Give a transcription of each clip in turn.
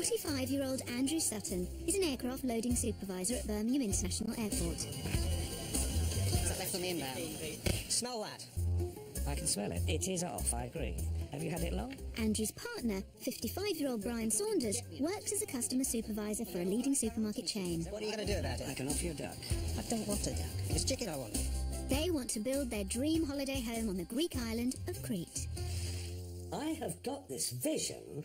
45-year-old Andrew Sutton is an aircraft loading supervisor at Birmingham International Airport. Is that left on the inbound? Smell that? I can smell it. It is off, I agree. Have you had it long? Andrew's partner, 55-year-old Brian Saunders, works as a customer supervisor for a leading supermarket chain. What are you going to do about it? I can offer you a duck. I don't want a duck. It's chicken I want. They want to build their dream holiday home on the Greek island of Crete. I have got this vision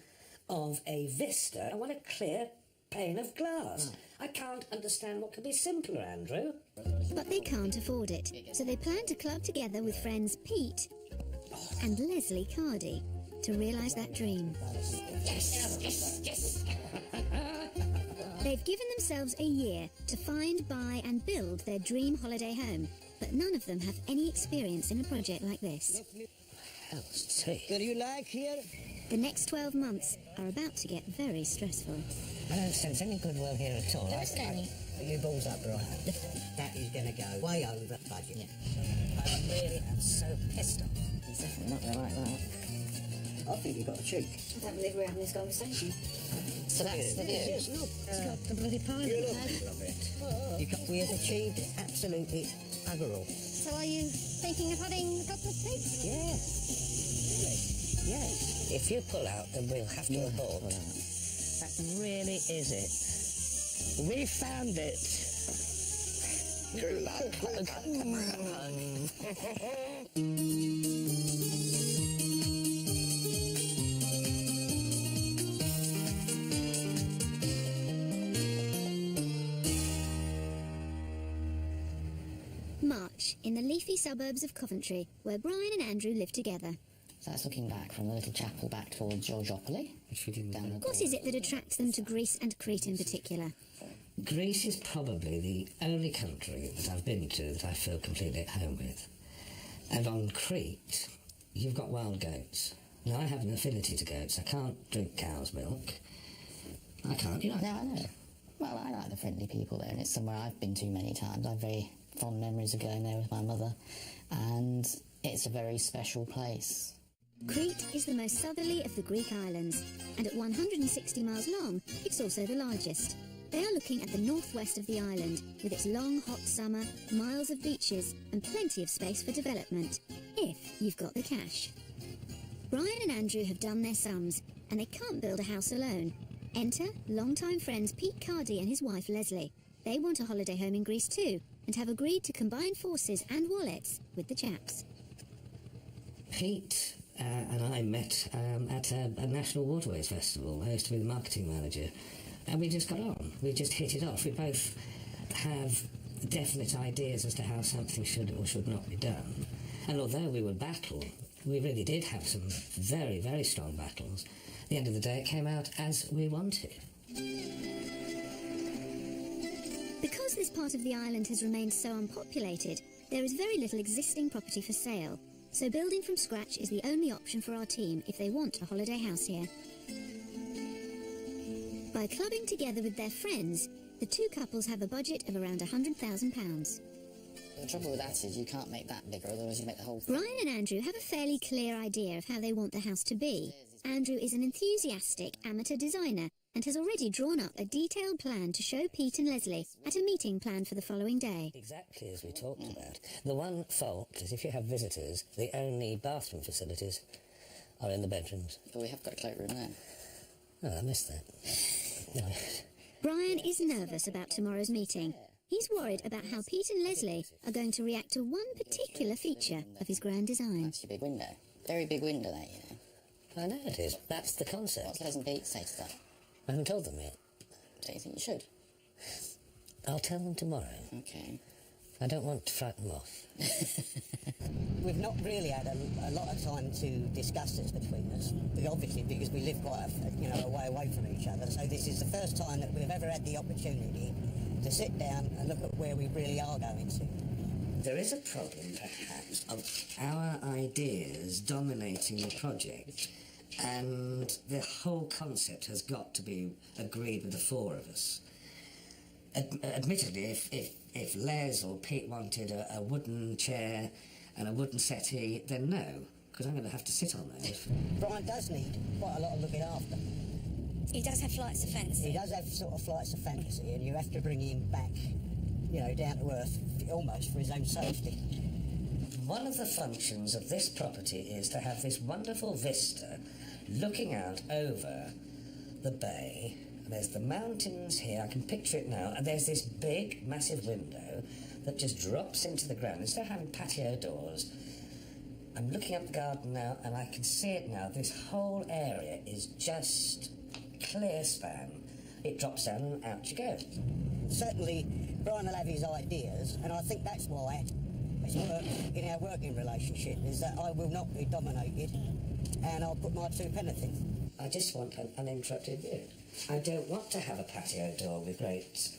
of a vista. I want a clear pane of glass. I can't understand what could be simpler, Andrew. But they can't afford it, so they plan to club together with friends Pete and Leslie Cardy to realise that dream. Yes, yes, yes. They've given themselves a year to find, buy and build their dream holiday home, but none of them have any experience in a project like this. Hell's tea. What do you like here? The next 12 months are about to get very stressful. I don't sense any goodwill here at all. There isn't any. You balls up, Brian. That is going to go way over budget. Yeah. I really am so pissed off. He's definitely not going to like that. I think you've got a cheek. I don't believe we're having this conversation. So that's the view. Yes, look. It's got the bloody pile You of love it. We have achieved absolutely bugger all. So are you thinking of having a couple of pigs? Yeah. Yes. If you pull out, then we'll have to abort. That really is it. We found it. Good luck. Come March, in the leafy suburbs of Coventry, where Brian and Andrew live together. So that's looking back from the little chapel back towards Georgiopoly. What is it that attracts them to Greece and Crete in particular? Greece is probably the only country that I've been to that I feel completely at home with. And on Crete, you've got wild goats. Now, I have an affinity to goats. I can't drink cow's milk. I can't, you know. No, I know. Well, I like the friendly people there, and it's somewhere I've been to many times. I have very fond memories of going there with my mother, and it's a very special place. Crete is the most southerly of the Greek islands, and at 160 miles long, it's also the largest. They are looking at the northwest of the island, with its long, hot summer, miles of beaches, and plenty of space for development, if you've got the cash. Brian and Andrew have done their sums, and they can't build a house alone. Enter longtime friends Pete Cardy and his wife Leslie. They want a holiday home in Greece too, and have agreed to combine forces and wallets with the chaps. Pete and I met at a National Waterways Festival. I used to be the marketing manager. And we just got on. We just hit it off. We both have definite ideas as to how something should or should not be done. And although we would battle, we really did have some very, very strong battles. At the end of the day, it came out as we wanted. Because this part of the island has remained so unpopulated, there is very little existing property for sale. So building from scratch is the only option for our team if they want a holiday house here. By clubbing together with their friends, the two couples have a budget of around £100,000. The trouble with that is you can't make that bigger, otherwise you make the whole thing. Brian and Andrew have a fairly clear idea of how they want the house to be. Andrew is an enthusiastic amateur designer and has already drawn up a detailed plan to show Pete and Leslie at a meeting planned for the following day. Exactly as we talked about. The one fault is if you have visitors, the only bathroom facilities are in the bedrooms. But we have got a cloakroom there. Oh, I missed that. No. Brian is nervous about tomorrow's meeting. He's worried about how Pete and Leslie are going to react to one particular feature of his grand design. That's your big window. Very big window there, you know. I know it is. That's the concept. What's Les and Pete say to that? I haven't told them yet. Don't you think you should? I'll tell them tomorrow. Okay. I don't want to frighten them off. We've not really had a lot of time to discuss this between us, obviously because we live quite a way away from each other. So this is the first time that we've ever had the opportunity to sit down and look at where we really are going to. There is a problem, perhaps, of our ideas dominating the project, and the whole concept has got to be agreed with the four of us. Admittedly, if Les or Pete wanted a wooden chair and a wooden settee, then no, because I'm going to have to sit on those. Brian does need quite a lot of looking after. He does have flights of fancy. He does have sort of flights of fantasy, and you have to bring him back, you know, down to earth, almost for his own safety. One of the functions of this property is to have this wonderful vista looking out over the bay. There's the mountains here, I can picture it now, and there's this big, massive window that just drops into the ground. Instead of having patio doors, I'm looking up the garden now, and I can see it now. This whole area is just clear span. It drops down and out you go. Certainly, Brian will have his ideas, and I think that's why it's worked in our working relationship, is that I will not be dominated, and I'll put my 2 pence in. I just want an uninterrupted view. I don't want to have a patio door with great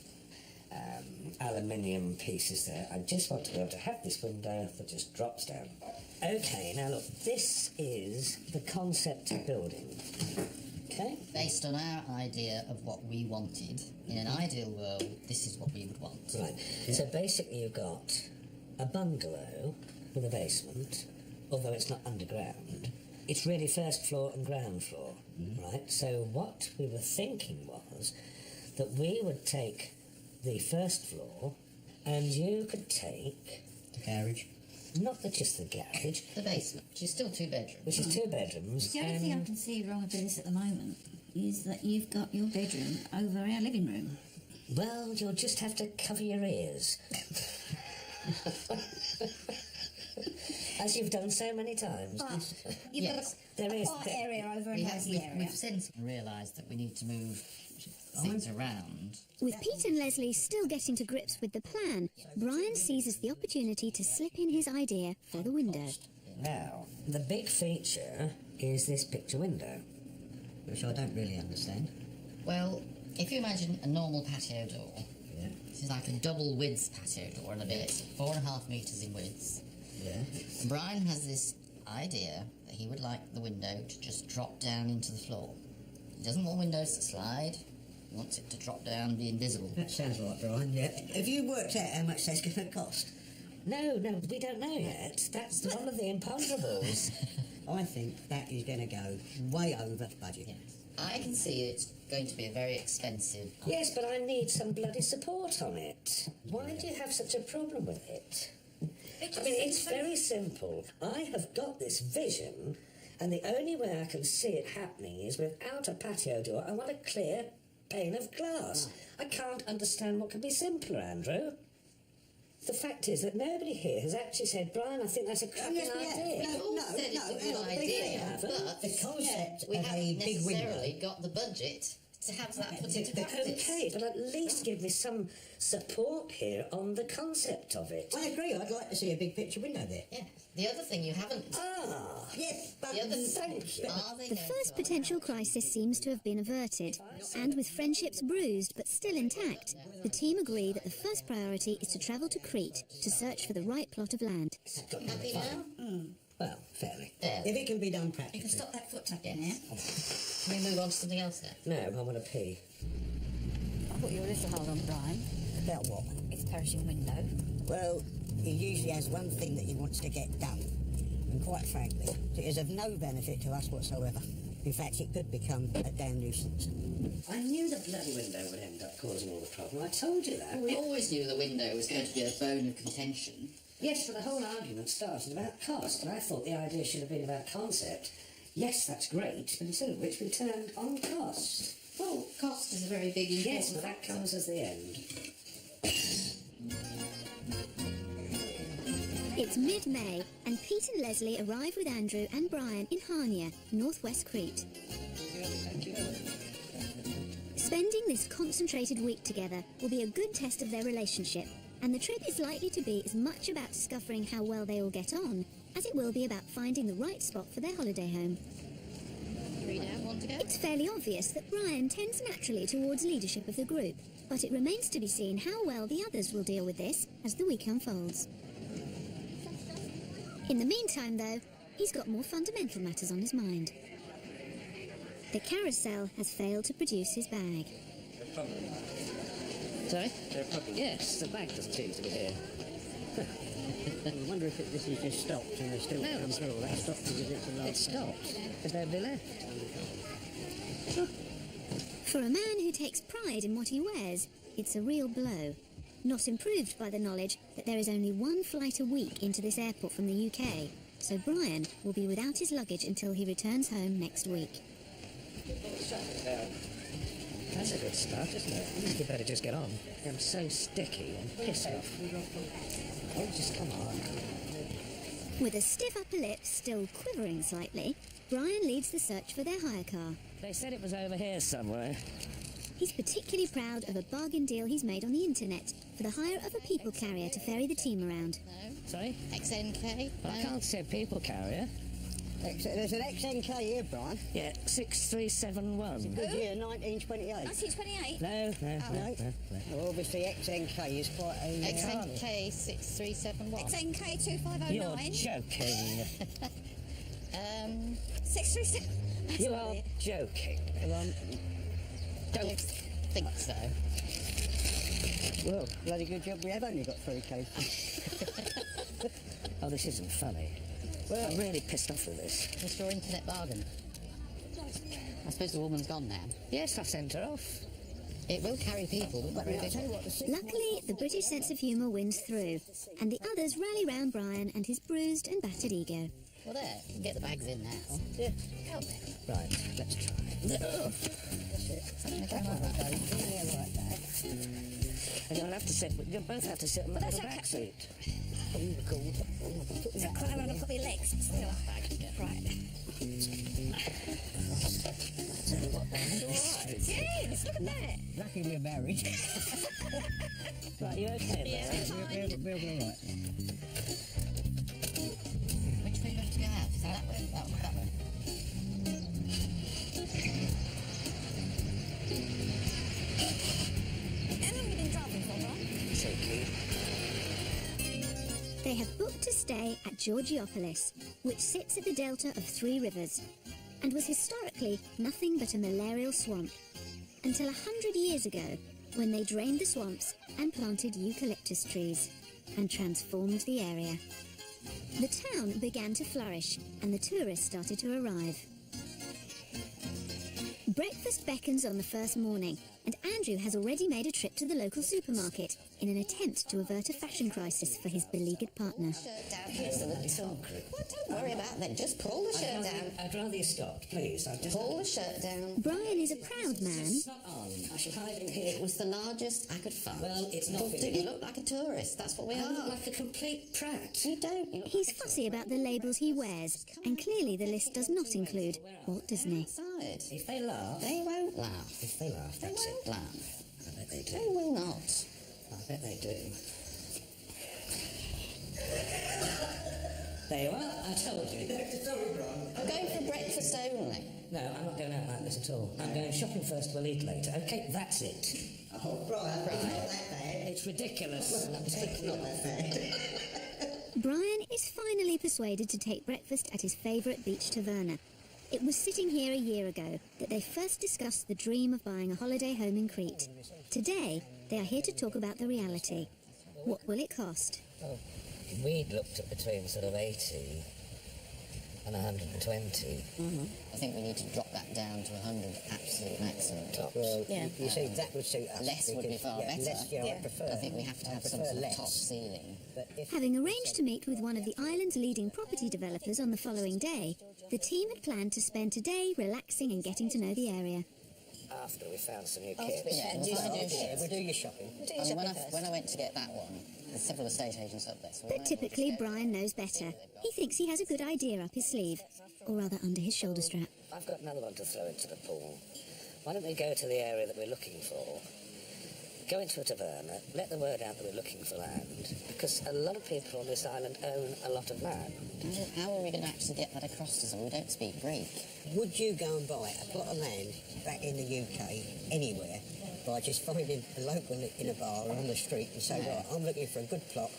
aluminium pieces there. I just want to be able to have this window that just drops down. Okay, now look, this is the concept building. Okay? Based on our idea of what we wanted, in an ideal world, this is what we would want. Right. So basically you've got a bungalow with a basement, although it's not underground. It's really first floor and ground floor, right? So what we were thinking was that we would take the first floor and you could take... The garage. Not just the garage. The basement, which is still 2 bedrooms. Which is 2 bedrooms. The only thing I can see wrong with this at the moment is that you've got your bedroom over our living room. Well, you'll just have to cover your ears. As you've done so many times. But you've Yes. got There a is- quiet area over a noisy area. We've since realised that we need to move things around. With Pete and Leslie still getting to grips with the plan, Brian seizes the opportunity to slip in his idea for the window. Now, the big feature is this picture window, which I don't really understand. Well, if you imagine a normal patio door, Yeah. this is like a double width patio door and a bit, 4.5 metres in width. Yeah. Brian has this idea that he would like the window to just drop down into the floor. He doesn't want windows to slide, he wants it to drop down and be invisible. That sounds right, Brian, yeah. Have you worked out how much that's going to cost? No, we don't know yet. That's one of the imponderables. I think that is going to go way over budget. Yes. I can see it's going to be a very expensive... Yes, but I need some bloody support on it. Why do you have such a problem with it? I mean, it's very simple. I have got this vision, and the only way I can see it happening is without a patio door. I want a clear pane of glass. I can't understand what could be simpler, Andrew. The fact is that nobody here has actually said, Brian, I think that's a cracking idea. all said it's a good idea, but the concept we of a haven't big window. necessarily got the budget to have that put into practice. Okay, but at least give me some support here on the concept of it. I agree, I'd like to see a big picture window there. Yeah. The other thing you haven't... Ah, Yes, but The other thank you. Are they The going first to potential crisis seems to have been averted, and with friendships bruised but still intact, the team agree that the first priority is to travel to Crete to search for the right plot of land. Happy now? Well, fairly. There. if it can be done You practically. can stop that foot tuck in here. Can we move on to something else now? No, I want to pee. I'll put you a little hold on, Brian. About what? It's perishing window. Well, he usually has one thing that he wants to get done. And quite frankly, it is of no benefit to us whatsoever. In fact, it could become a damn nuisance. I knew the bloody window would end up causing all the problem. I told you that. We always knew the window was going to be a bone of contention. Yes, but the whole argument started about cost, and I thought the idea should have been about concept. Yes, that's great, but instead of which we turned on cost. Well, cost is a very big important Yes, but that comes as the end. It's mid-May, and Pete and Leslie arrive with Andrew and Brian in Harnia, northwest Crete. Spending this concentrated week together will be a good test of their relationship, and the trip is likely to be as much about discovering how well they all get on as it will be about finding the right spot for their holiday home. Three down, one to go. It's fairly obvious that Brian tends naturally towards leadership of the group, but it remains to be seen how well the others will deal with this as the week unfolds. In the meantime, though, he's got more fundamental matters on his mind. The carousel has failed to produce his bag. Sorry? Yes, the bag doesn't seem to be here. I wonder if this is just stopped and they still No, come it's- through. That's stopped because it's a It large... stopped. There's nobody left. For a man who takes pride in what he wears, it's a real blow. Not improved by the knowledge that there is only one flight a week into this airport from the UK, so Brian will be without his luggage until he returns home next week. That's a good start, isn't it? I think you better just get on. I'm so sticky and piss off. Oh, just come on. With a stiff upper lip still quivering slightly, Brian leads the search for their hire car. They said it was over here somewhere. He's particularly proud of a bargain deal he's made on the internet for the hire of a people carrier to ferry the team around. No. Sorry? XNK? Well, I can't say people carrier. There's an XNK here, Brian. Yeah, 6371. Good year, 1928. 1928? No. Well, obviously XNK is quite a... XNK 6371. XNK 2509. You're joking. 637. You are joking. Don't think so. Well, bloody good job we have only got 3 cases. Oh, this isn't funny. Well, I'm really pissed off with this. What's your internet bargain? I suppose the woman's gone now. Yes, I sent her off. It will carry people, but not very big. Luckily, the British sense of humour wins through, and the others rally round Brian and his bruised and battered ego. Well, there, you can get the bags in now. Yeah. Help me. Right, let's try. And you'll have to sit, you'll both have to sit on the back seat. So climb on and put my legs still. Right. James, look at that. Lucky we're married. Right, you okay there? We're all right. Which way do you want to go out? Is that way? That way. How long have you been driving for, Brian? Cheeky. They have booked to stay at Georgiopolis, which sits at the delta of 3 rivers, and was historically nothing but a malarial swamp, until 100 years ago, when they drained the swamps and planted eucalyptus trees, and transformed the area. The town began to flourish, and the tourists started to arrive. Breakfast beckons on the first morning, and Andrew has already made a trip to the local supermarket in an attempt to avert a fashion crisis for his beleaguered partner. Shirt down here so that it's all... Well, don't worry about that. Just pull the shirt down. I'd rather you stopped, please. Pull the shirt down. Brian is a proud man. It's not on. I shall hide in here. It was the largest I could find. Well, it's not Do you look like a tourist? That's what we I are. look like a complete prat. You don't. You look He's like a fussy about the labels he wears, and clearly the list does not include Walt Disney. outside. If they laugh, They won't laugh. if they laugh, They that's it. won't laugh. I bet they They do. will not. I bet they do. There you are. I told you. I'm going for breakfast only. No, I'm not going out like this at all. I'm going shopping first, we'll eat later. Okay, that's it. Oh, Brian, it's not that bad. It's ridiculous. It's not that bad. Brian is finally persuaded to take breakfast at his favourite beach taverna. It was sitting here a year ago that they first discussed the dream of buying a holiday home in Crete. Today, they are here to talk about the reality. What will it cost? We'd looked at between sort of 80 and 120. I think we need to drop that down to 100 absolute maximum tops. Well, Yeah. you see, that would suit us. Less would be because- far better. Less, yeah, I Yeah. prefer. I think we have to have some prefer sort of less. top ceiling. But if Having arranged to meet with one of the island's leading property developers on the following day, the team had planned to spend today relaxing and getting to know the area. After we found some new Oh, kits. yeah, do we'll your do shopping, we'll do your shopping. I mean, when I went to get that one, there's several estate agents up there. So we But might typically, well just go- Brian knows better. He thinks he has a good idea up his sleeve, or rather under his shoulder strap. I've got another one to throw into the pool. Why don't we go to the area that we're looking for? Go into a taverna, let the word out that we're looking for land, because a lot of people on this island own a lot of land. How are we going to actually get that across to someone? We don't speak Greek. Would you go and buy a plot of land back in the UK, anywhere, by just finding a local in a bar or on the street and say, right, I'm looking for a good plot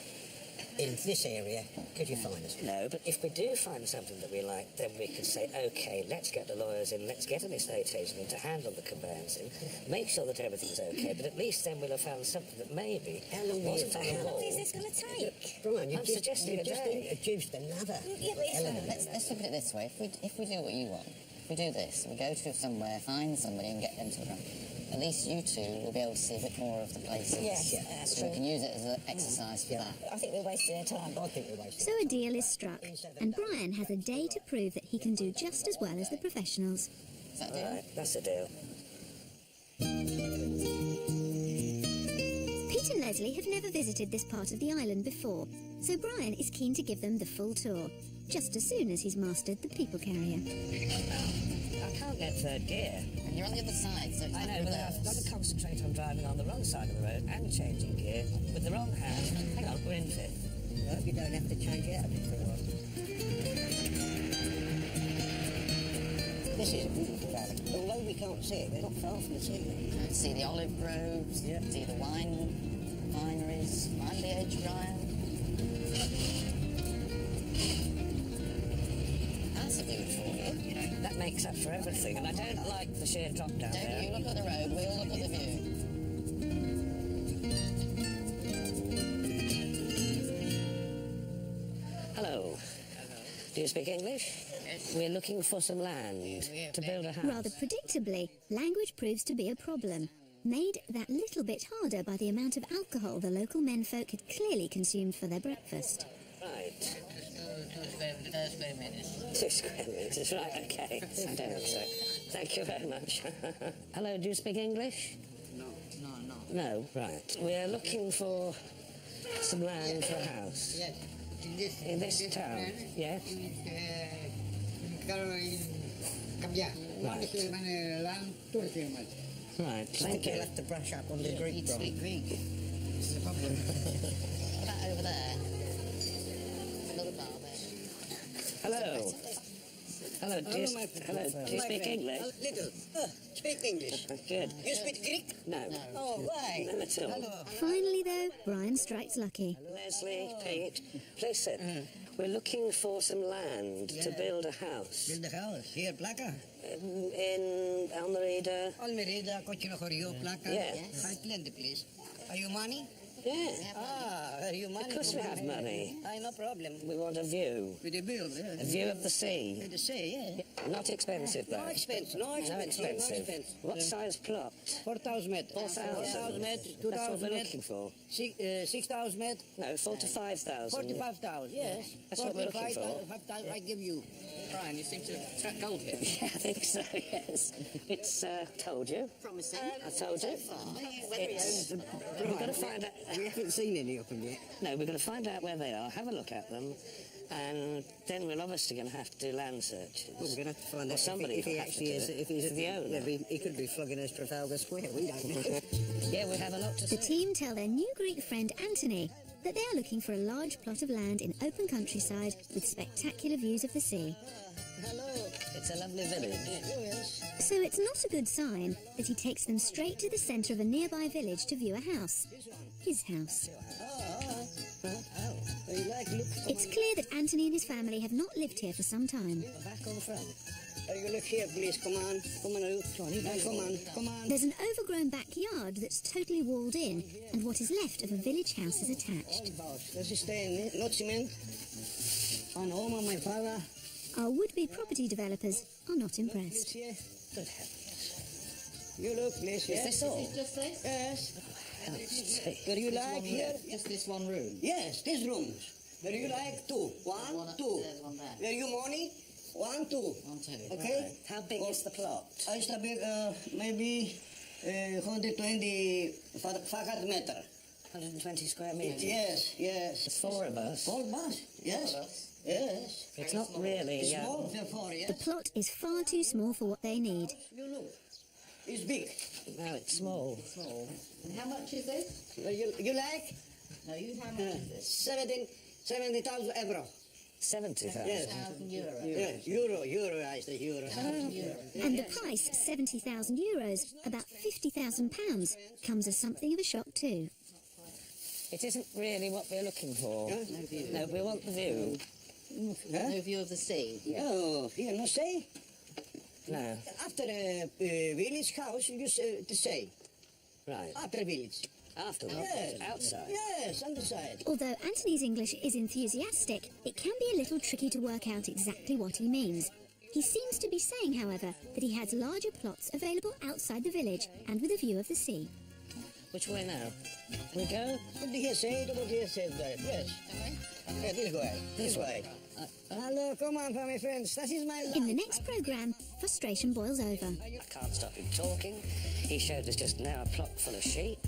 in this area, could you find us? No, but if we do find something that we like, then we can say, OK, let's get the lawyers in, let's get an estate agent in to handle the conveyancing, make sure that everything's OK, but at least then we'll have found something that maybe How long wasn't on the How long wall. is this going to take? Brian, I'm suggesting you've a just day. introduced another Yeah, but it's element. Let's look at it this way. If we do what you want, If we do this, we go to somewhere, find somebody and get them to run. At least you two will be able to see a bit more of the places. Yes, that's true. We can use it as an exercise for that. I think we're wasting our time. I think we're wasting So a deal is struck, and Brian has a day to prove that he can do just as well as the professionals. Is that a deal? Right, that's a deal. Pete and Leslie have never visited this part of the island before, so Brian is keen to give them the full tour, just as soon as he's mastered the people carrier. I can't get third gear. And you're on the other side, so it's I not know, but I've got reverse. to concentrate on driving on the wrong side of the road and changing gear with the wrong hand. Hang on, we're in fifth. Well, you don't have to change it out a bit for a while. This is a beautiful valley. Although we can't see it, we're not far from the sea. You can see the olive groves, see the wineries, mind the edge, Brian. That's a beautiful view. That makes up for everything, and I don't like the sheer drop down Don't there. you look at the road, we'll look at the view. Hello. Do you speak English? We're looking for some land to build a house. Rather predictably, language proves to be a problem, made that little bit harder by the amount of alcohol the local menfolk had clearly consumed for their breakfast. Right. 2 square metres, right, okay. I don't think so. Thank you very much. Hello, do you speak English? No. No, right. We're looking for some land for a house. Yes. In this town, yes? Right, thank You'll you. have to brush up on the Greek, Eat Brian. sweet Greek. This is a problem. What about over there? Another bar there. Hello. Hello, do you speak English? Little. Speak English. Good. You speak Greek? No. Oh, why? None at all. Hello. Finally, though, Brian strikes lucky. Leslie, Pete, please sit. We're looking for some land to build a house. Build a house. Here, Placa. In Almerida. Almerida, Cochino Jorio, Placa. Yes. High plenty, please. Are you money? Yeah. Are you money? Of course we have money. No problem. We want a view. With the bill, A view of the sea. With the sea, Not expensive, though. No expense. No expensive. What size plot? 4,000 meters. 4,000 meters. That's what 2,000 we're meters. looking for. 6,000 meters. No, 4 to 5,000. 45,000, yes. That's what we're looking for. 5,000 I give you. Brian, you seem to track gold here. Yeah, I think so, yes. It's, told you. Promising. I told you. It's, we've got to find out. We haven't seen any of them yet. No, we're going to find out where they are, have a look at them, and then we're obviously going to have to do land searches. Well, we're going to have to find Or out somebody if he will have actually to do is. it. If he's The owner. Yeah, he could be flogging us Trafalgar Square. We don't know. Yeah, we have a lot to The see. team tell their new Greek friend Anthony that they are looking for a large plot of land in open countryside with spectacular views of the sea. Hello. It's a lovely village. Yes. So it's not a good sign that he takes them straight to the centre of a nearby village to view a house. His house. You like look It's clear that Anthony and his family have not lived here for some time. back or front? You look here, please. Come on. Come on. Come on. There's an overgrown backyard that's totally walled in, and what is left of a village house is attached. Does he stay in it? Not cement. On home of my father. Our would-be property developers are not impressed. Here. You look, please. Is this all? Just this? Yes. See. Do you like here? Just this one room? Yes, this rooms. Do you like two? One, two. There's one there. Are you money? 1, 2. 1, 2. Okay? How big is the plot? It's a big, maybe 120 fakat meter. 120 square metres. Yes, yes. There's 4 of us. 4 bus. Yes. Yes. It's not really... It's small for 4, The yes. plot is far too small for what they need. You look. It's big. No, it's small. And how much is this? You like? No, you how much is this? 70,000 euro. 70,000. Yes. 1,000 euro. Yes. Euro, I say euro. And the price, €70,000, about £50,000, comes as something of a shock too. It isn't really what we're looking for. No, we want the view. Huh? No view of the sea. Oh, you no say? No. After a village house, you say. Right. After village. Afterwards. Yes. Outside. Yes, on the side. Although Anthony's English is enthusiastic, it can be a little tricky to work out exactly what he means. He seems to be saying, however, that he has larger plots available outside the village and with a view of the sea. Which way now? We go? Yes. Yeah, this way. This way. Hello, come on, my friends. That is my life. In the next programme, frustration boils over. I can't stop him talking. He showed us just now a plot full of sheep.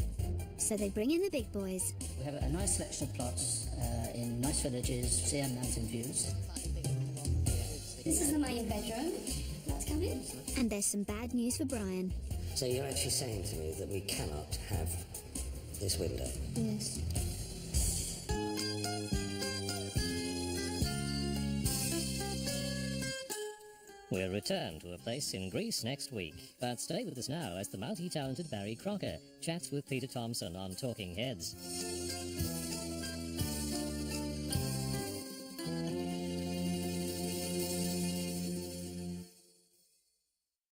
So they bring in the big boys. We have a nice selection of plots in nice villages, sea and mountain views. This is the main bedroom. Let's come in. And there's some bad news for Brian. So you're actually saying to me that we cannot have this window? Yes. We'll return to a place in Greece next week, but stay with us now as the multi-talented Barry Crocker chats with Peter Thompson on Talking Heads.